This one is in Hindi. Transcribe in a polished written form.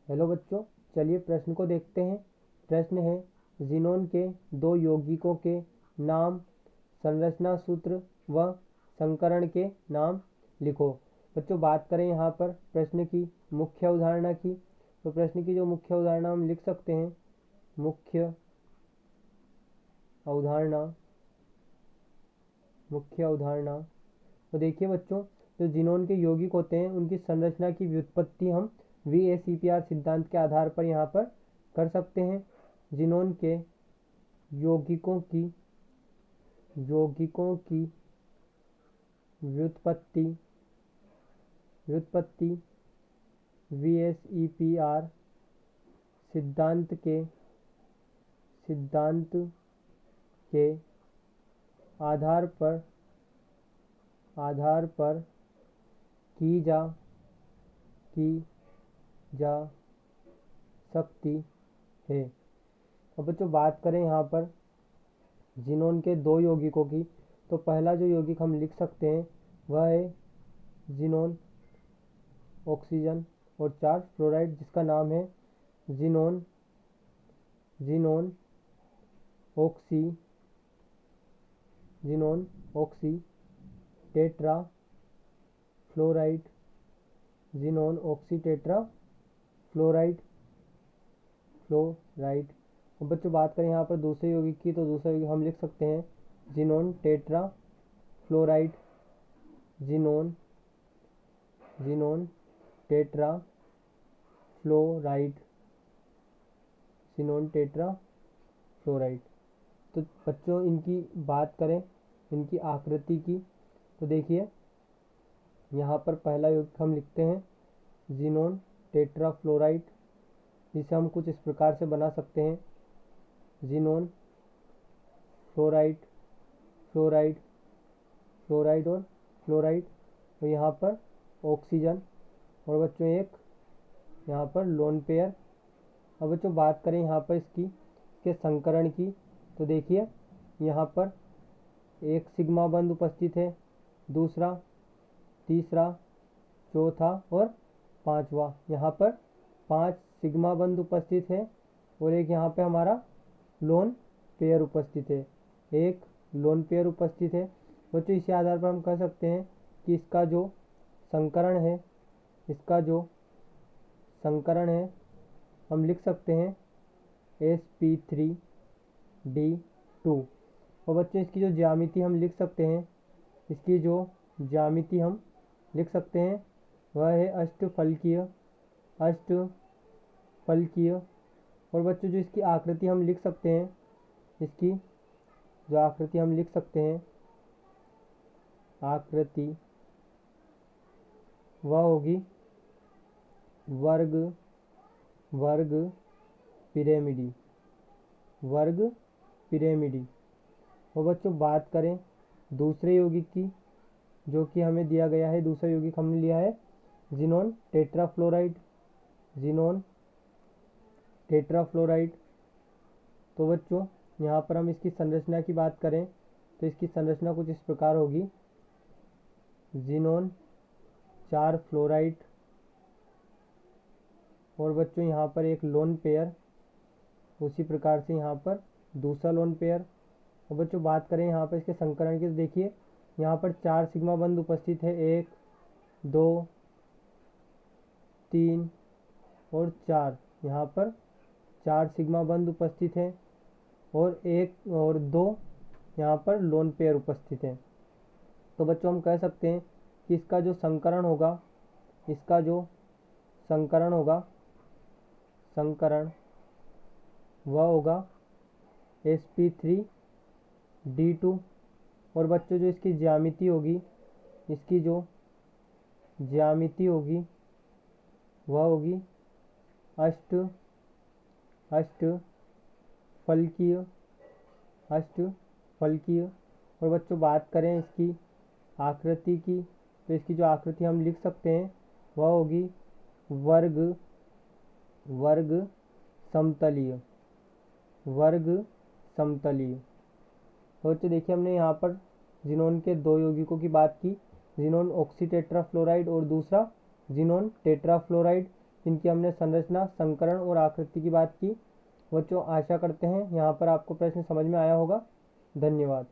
हेलो बच्चों, चलिए प्रश्न को देखते हैं। प्रश्न है, ज़ीनोन के दो यौगिकों के नाम, संरचना सूत्र व संकरण के नाम लिखो। बच्चों, बात करें यहाँ पर प्रश्न की मुख्य अवधारणा की, तो प्रश्न की जो मुख्य अवधारणा हम लिख सकते हैं, मुख्य अवधारणा। तो देखिए बच्चों, जो ज़ीनोन के यौगिक होते हैं उनकी संरचना की व्युत्पत्ति हम VACPR सिद्धांत के आधार पर यहाँ पर कर सकते हैं। ज़ीनोन के यौगिकों की व्युत्पत्ति VACPR सिद्धांत के आधार पर की जा सकती है। अब बच्चों, बात करें यहाँ पर ज़ीनोन के दो यौगिकों की, तो पहला जो यौगिक हम लिख सकते हैं वह है ज़ीनोन ऑक्सीजन और चार्ज फ्लोराइड, जिसका नाम है xenon oxy tetra fluoride. Xenon oxy tetra fluoride. अब बच्चों, बात करें यहाँ पर दूसरे यौगिक की, तो दूसरा यौगिक हम लिख सकते हैं xenon tetra fluoride. Xenon tetra fluoride. तो बच्चों, इनकी बात करें, इनकी आकृति की, तो देखिए यहाँ पर पहला यौगिक हम लिखते हैं ज़ीनोन टेट्रा फ्लोराइड, जिसे हम कुछ इस प्रकार से बना सकते हैं ज़ीनोन फ्लोराइड और फ्लोराइड, और यहाँ पर ऑक्सीजन, और बच्चों एक यहाँ पर लोन पेयर। अब बच्चों, बात करें यहाँ पर इसके संकरण की, तो देखिए यहाँ पर एक सिग्मा बंध उपस्थित है, दूसरा, तीसरा, चौथा और पांचवा। यहाँ पर 5 सिग्मा बंध उपस्थित है और एक यहाँ पे हमारा लोन पेयर उपस्थित है। बच्चों, इसी आधार पर हम कह सकते हैं कि इसका जो संकरण है हम लिख सकते हैं sp3d2। और बच्चों, इसकी जो ज्यामिति हम लिख सकते हैं वह है अष्टफलकीय। और बच्चों, जो इसकी आकृति हम लिख सकते हैं, आकृति वह होगी वर्ग पिरामिडी। और बच्चों, बात करें दूसरे यौगिक की, जो कि हमें दिया गया है, दूसरा यौगिक हमने लिया है ज़ीनोन टेट्रा फ्लोराइड। तो बच्चों, यहाँ पर हम इसकी संरचना की बात करें, तो इसकी संरचना कुछ इस प्रकार होगी ज़ीनोन 4 फ्लोराइड, और बच्चों यहाँ पर एक लोन पेयर, उसी प्रकार से यहाँ पर दूसरा लोन पेयर। और बच्चों, बात करें यहाँ पर इसके संकरण की, तो देखिए यहाँ पर 4 सिग्मा बंध उपस्थित है, 1, 2, 3 और 4। यहाँ पर 4 सिग्मा बंध उपस्थित है और 1 और 2 यहाँ पर लोन पेयर उपस्थित है। तो बच्चों, हम कह सकते हैं कि इसका जो संकरण वह होगा sp3d2। और बच्चों, जो इसकी ज्यामिति होगी वह होगी अष्टफलकीय। और बच्चों, बात करें इसकी आकृति की, तो इसकी जो आकृति हम लिख सकते हैं वह होगी वर्ग समतलीय। तो बच्चों, देखिए हमने यहाँ पर ज़ीनोन के दो यौगिकों की बात की, ज़ीनोन ऑक्सी टेट्रा फ्लोराइड और दूसरा ज़ीनोन टेट्रा फ्लोराइड। जिनकी हमने संरचना, संकरण और आकृति की बात की। बच्चों आशा करते हैं यहाँ पर आपको प्रश्न समझ में आया होगा। धन्यवाद।